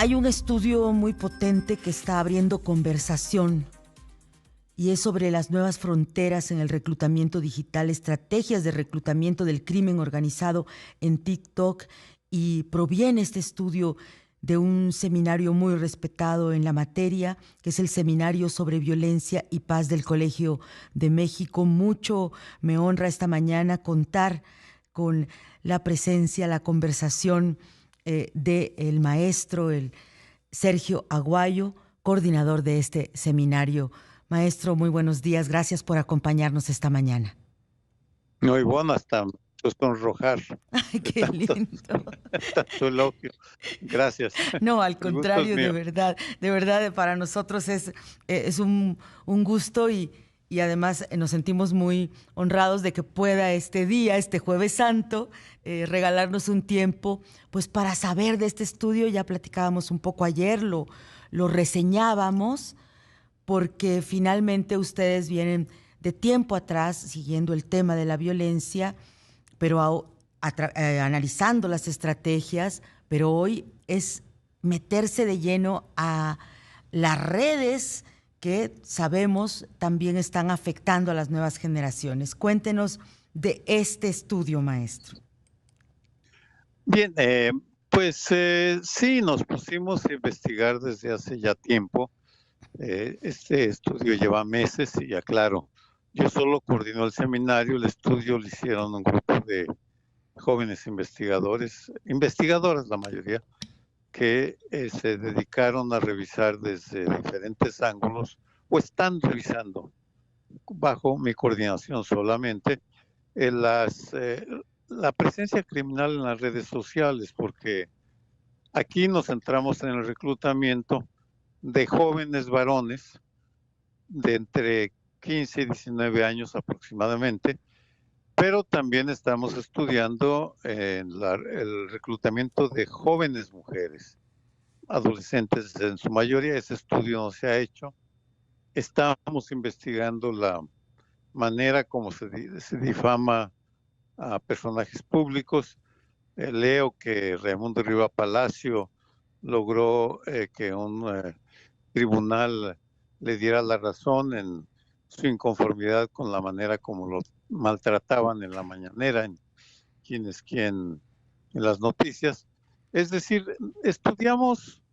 Hay un estudio muy potente que está abriendo conversación y es sobre las nuevas fronteras en el reclutamiento digital, estrategias de reclutamiento del crimen organizado en TikTok, y proviene este estudio de un seminario muy respetado en la materia, que es el Seminario sobre Violencia y Paz del Colegio de México. Mucho me honra esta mañana contar con la presencia, la conversación del maestro, el Sergio Aguayo, coordinador de este seminario. Maestro, muy buenos días. Gracias por acompañarnos esta mañana. Muy bueno, hasta pues sonrojar Ay, de qué tanto, lindo. tanto elogio. Gracias. No, al El gusto es contrario, mío. de verdad, para nosotros es un gusto y además nos sentimos muy honrados de que pueda este día, este Jueves Santo, regalarnos un tiempo, pues para saber de este estudio. Ya platicábamos un poco ayer, lo reseñábamos, porque finalmente ustedes vienen de tiempo atrás siguiendo el tema de la violencia, pero analizando las estrategias, pero hoy es meterse de lleno a las redes que sabemos también están afectando a las nuevas generaciones. Cuéntenos de este estudio, maestro. Bien, sí, nos pusimos a investigar desde hace ya tiempo. Este estudio lleva meses y aclaro, yo solo coordino el seminario, el estudio lo hicieron un grupo de jóvenes investigadores, investigadoras la mayoría, que se dedicaron a revisar desde diferentes ángulos o están revisando bajo mi coordinación solamente la presencia criminal en las redes sociales, porque aquí nos centramos en el reclutamiento de jóvenes varones de entre 15 y 19 años aproximadamente, pero también estamos estudiando el reclutamiento de jóvenes mujeres, adolescentes en su mayoría. Ese estudio no se ha hecho. Estamos investigando la manera como se difama a personajes públicos. Leo que Raimundo Riva Palacio logró que un tribunal le diera la razón en su inconformidad con la manera como lo maltrataban en la mañanera, en quién es quién en las noticias. Es decir, estudiamos,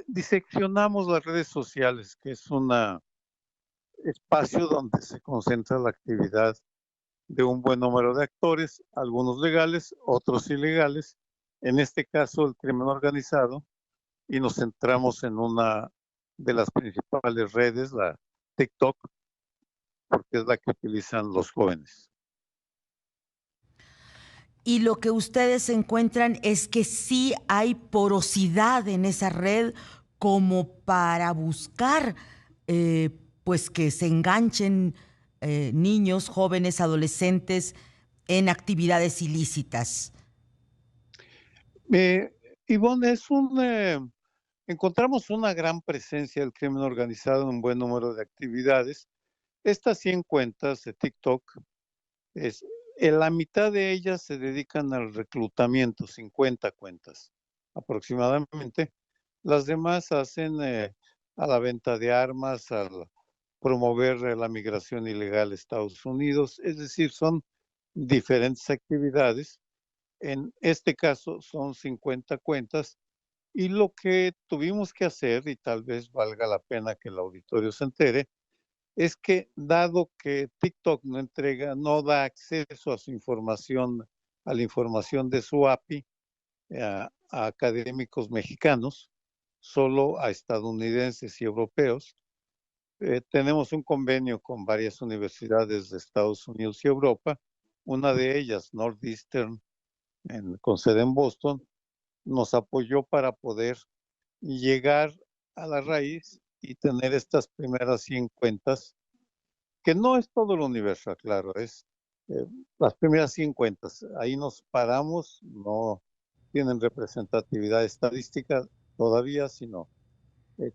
diseccionamos las redes sociales, que es un espacio donde se concentra la actividad de un buen número de actores, algunos legales, otros ilegales, en este caso el crimen organizado, y nos centramos en una de las principales redes, la TikTok, porque es la que utilizan los jóvenes. Y lo que ustedes encuentran es que sí hay porosidad en esa red como para buscar, pues que se enganchen niños, jóvenes, adolescentes en actividades ilícitas. Eh, Ivonne, encontramos una gran presencia del crimen organizado en un buen número de actividades. Estas 100 cuentas de TikTok, es, en la mitad de ellas se dedican al reclutamiento, 50 cuentas aproximadamente. Las demás hacen a la venta de armas, al promover la migración ilegal a Estados Unidos. Es decir, son diferentes actividades. En este caso son 50 cuentas, y lo que tuvimos que hacer, y tal vez valga la pena que el auditorio se entere, es que dado que TikTok no da acceso a su información, a la información de su API, a académicos mexicanos, solo a estadounidenses y europeos. Tenemos un convenio con varias universidades de Estados Unidos y Europa. Una de ellas, Northeastern, con sede en Boston, nos apoyó para poder llegar a la raíz y tener estas primeras 100 cuentas, que no es todo el universo, claro, es eh, las primeras 100 cuentas. Ahí nos paramos, no tienen representatividad estadística todavía, sino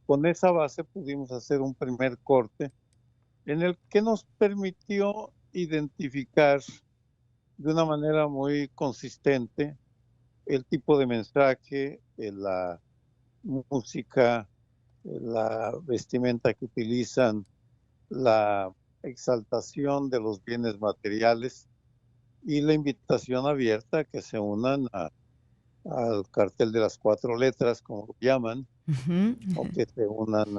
con esa base pudimos hacer un primer corte en el que nos permitió identificar de una manera muy consistente el tipo de mensaje, música, la vestimenta que utilizan, la exaltación de los bienes materiales y la invitación abierta a que se unan al cartel de las 4 letras, como lo llaman, Ujú. o que se unan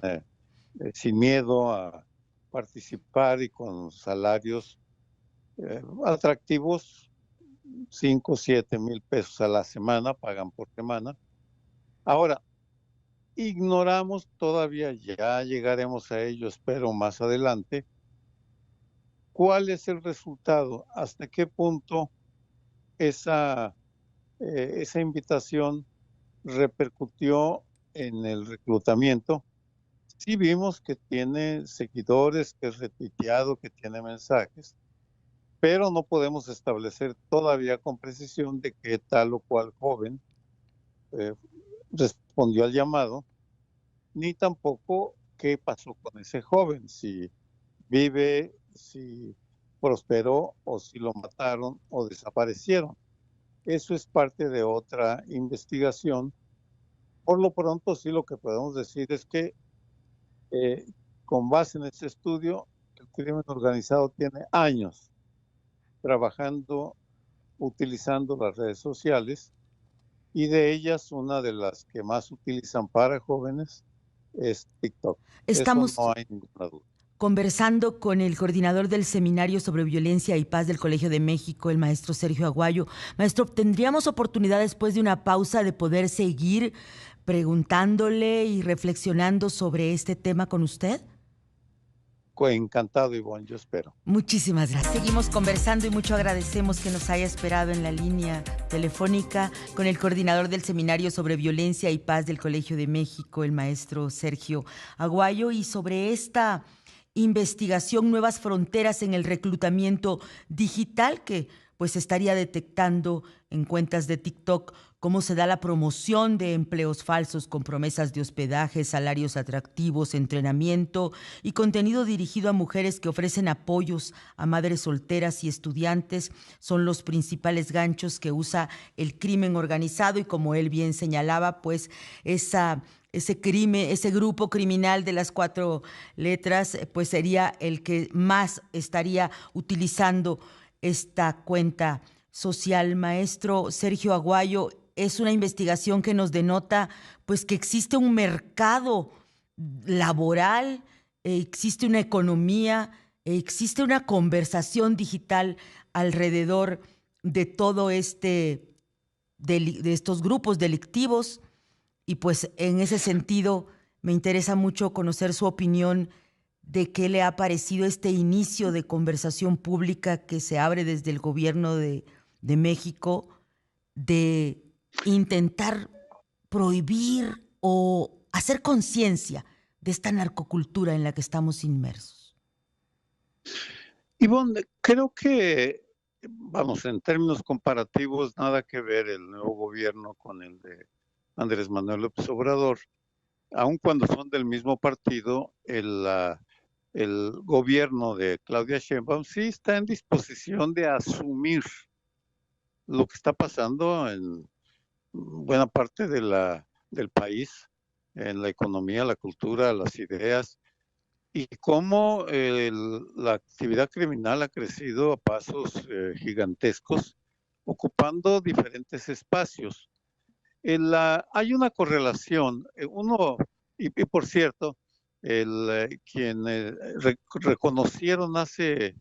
sin miedo a participar y con salarios atractivos, 5, 7 mil pesos a la semana, pagan por semana. Ahora, ignoramos todavía, ya llegaremos a ello, espero más adelante, cuál es el resultado, hasta qué punto esa, esa invitación repercutió en el reclutamiento. Sí vimos que tiene seguidores, que es retuiteado, que tiene mensajes, pero no podemos establecer todavía con precisión de qué tal o cual joven eh, respondió al llamado, ni tampoco qué pasó con ese joven, si vive, si prosperó o si lo mataron o desaparecieron. Eso es parte de otra investigación. Por lo pronto, sí lo que podemos decir es que eh, con base en este estudio, el crimen organizado tiene años trabajando, utilizando las redes sociales, y de ellas una de las que más utilizan para jóvenes es TikTok. Eso Estamos no hay ninguna duda. conversando con el coordinador del Seminario sobre Violencia y Paz del Colegio de México, el maestro Sergio Aguayo. Maestro, ¿tendríamos oportunidad después de una pausa de poder seguir preguntándole y reflexionando sobre este tema con usted? Encantado, Ivonne, yo espero. Muchísimas gracias. Seguimos conversando y mucho agradecemos que nos haya esperado en la línea telefónica con el coordinador del Seminario sobre Violencia y Paz del Colegio de México, el maestro Sergio Aguayo, y sobre esta investigación Nuevas Fronteras en el Reclutamiento Digital que pues estaría detectando en cuentas de TikTok cómo se da la promoción de empleos falsos con promesas de hospedaje, salarios atractivos, entrenamiento y contenido dirigido a mujeres que ofrecen apoyos a madres solteras y estudiantes. Son los principales ganchos que usa el crimen organizado y como él bien señalaba, pues ese crimen, ese grupo criminal de las 4 letras, pues sería el que más estaría utilizando esta cuenta social. Maestro Sergio Aguayo, es una investigación que nos denota pues que existe un mercado laboral, existe una economía, existe una conversación digital alrededor de todo de estos grupos delictivos y pues en ese sentido me interesa mucho conocer su opinión de qué le ha parecido este inicio de conversación pública que se abre desde el gobierno de México de intentar prohibir o hacer conciencia de esta narcocultura en la que estamos inmersos. Ivonne, creo que, vamos, en términos comparativos, nada que ver el nuevo gobierno con el de Andrés Manuel López Obrador. Aun cuando son del mismo partido, el gobierno de Claudia Sheinbaum sí está en disposición de asumir lo que está pasando en buena parte del país, en la economía, la cultura, las ideas, y cómo la actividad criminal ha crecido a pasos gigantescos, ocupando diferentes espacios. Hay una correlación, y por cierto, quien reconocieron hace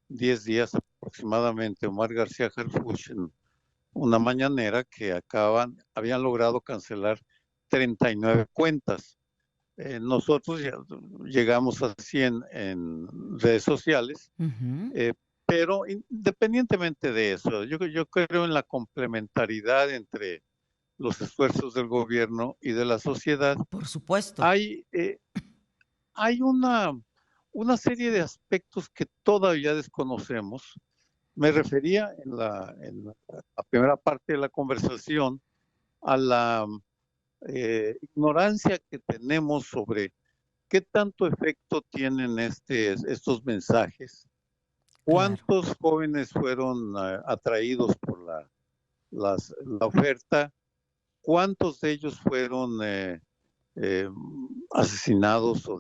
10 días aproximadamente, Omar García Harfuch, en una mañanera que habían logrado cancelar 39 cuentas. Nosotros ya llegamos a 100 en redes sociales, Uh-huh. pero independientemente de eso, yo creo en la complementariedad entre los esfuerzos del gobierno y de la sociedad. Por supuesto. Hay, hay una serie de aspectos que todavía desconocemos. Me refería en la primera parte de la conversación a la ignorancia que tenemos sobre qué tanto efecto tienen estos mensajes, Claro. cuántos jóvenes fueron atraídos por la oferta, cuántos de ellos fueron eh, asesinados o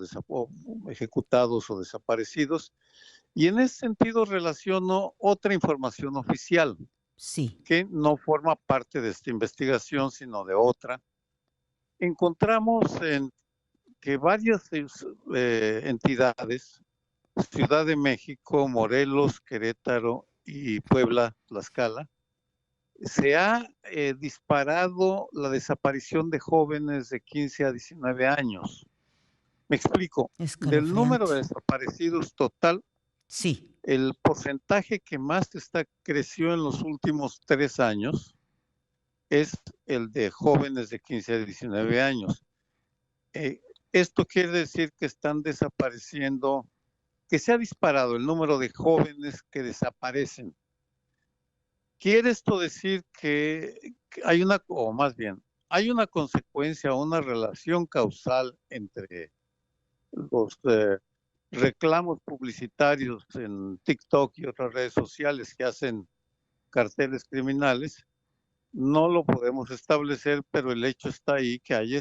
ejecutados o desaparecidos. Y en ese sentido relaciono otra información oficial Sí. que no forma parte de esta investigación, sino de otra. Encontramos que varias entidades, Ciudad de México, Morelos, Querétaro y Puebla, Tlaxcala, se ha disparado la desaparición de jóvenes de 15 a 19 años. Me explico, del número Escalofriante. de desaparecidos total, Sí. el porcentaje que más creció en los últimos 3 años es el de jóvenes de 15 a 19 años. Esto quiere decir que están desapareciendo, que se ha disparado el número de jóvenes que desaparecen. ¿Quiere esto decir que hay una, o más bien, hay una consecuencia, una relación causal entre los reclamos publicitarios en TikTok y otras redes sociales que hacen carteles criminales? No lo podemos establecer, pero el hecho está ahí, que hay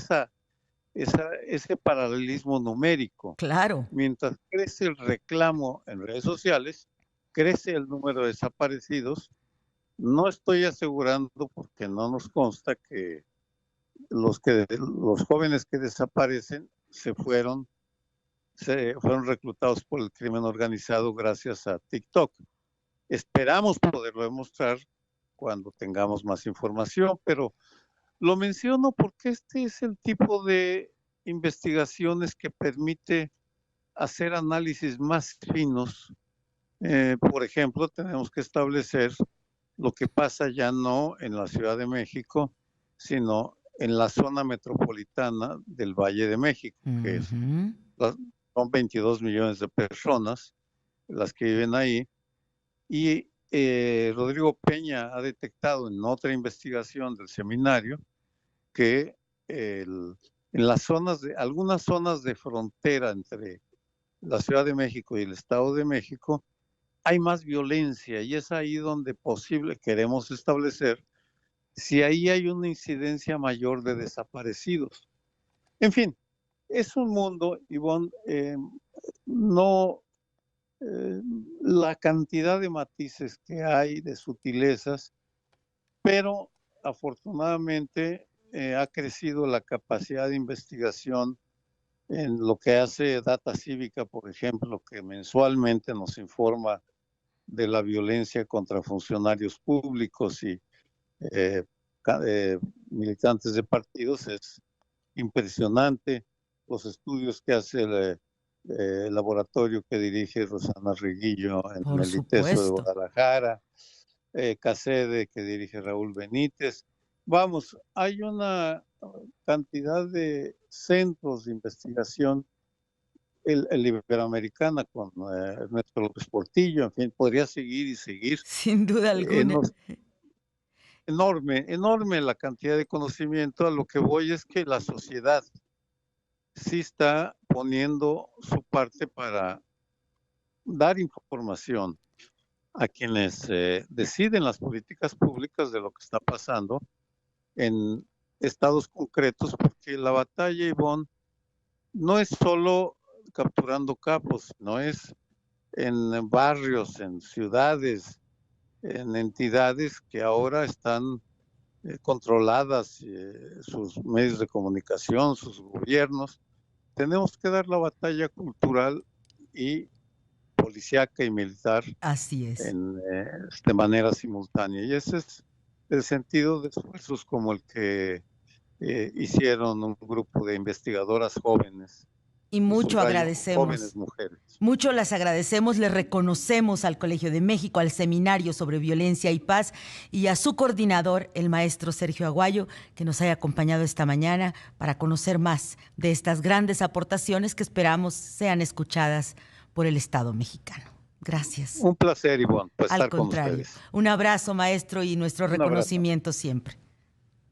ese paralelismo numérico. Claro. Mientras crece el reclamo en redes sociales, crece el número de desaparecidos. No estoy asegurando, porque no nos consta, que los jóvenes que desaparecen fueron reclutados por el crimen organizado gracias a TikTok. Esperamos poderlo demostrar cuando tengamos más información, pero lo menciono porque este es el tipo de investigaciones que permite hacer análisis más finos. Por ejemplo, tenemos que establecer lo que pasa ya no en la Ciudad de México, sino en la zona metropolitana del Valle de México, que son 22 millones de personas las que viven ahí. Y Rodrigo Peña ha detectado en otra investigación del seminario que en algunas zonas de frontera entre la Ciudad de México y el Estado de México hay más violencia, y es ahí donde queremos establecer si ahí hay una incidencia mayor de desaparecidos. En fin, es un mundo, Ivonne, no la cantidad de matices que hay, de sutilezas, pero afortunadamente ha crecido la capacidad de investigación en lo que hace Data Cívica, por ejemplo, que mensualmente nos informa de la violencia contra funcionarios públicos y militantes de partidos. Es impresionante los estudios que hace el laboratorio que dirige Rosana Reguillo en Por el ITESO de supuesto. Guadalajara, CACEDE que dirige Raúl Benítez. Vamos, hay una cantidad de centros de investigación, el Iberoamericana con Ernesto López Portillo, en fin, podría seguir y seguir. Sin duda alguna. Enorme, enorme la cantidad de conocimiento. A lo que voy es que la sociedad sí está poniendo su parte para dar información a quienes deciden las políticas públicas de lo que está pasando en estados concretos, porque la batalla, Ivonne, no es solo capturando capos, no es en barrios, en ciudades, en entidades que ahora están controladas, sus medios de comunicación, sus gobiernos. Tenemos que dar la batalla cultural y policíaca y militar Así es. de manera simultánea. Y ese es el sentido de esfuerzos como el que hicieron un grupo de investigadoras jóvenes. Y mucho Jóvenes agradecemos. mujeres. Mucho las agradecemos, le reconocemos al Colegio de México, al Seminario sobre Violencia y Paz y a su coordinador, el maestro Sergio Aguayo, que nos haya acompañado esta mañana para conocer más de estas grandes aportaciones que esperamos sean escuchadas por el Estado mexicano. Gracias. Un placer, Ivonne, por Al estar con contrario, ustedes. un abrazo, maestro, y nuestro Un abrazo. reconocimiento siempre.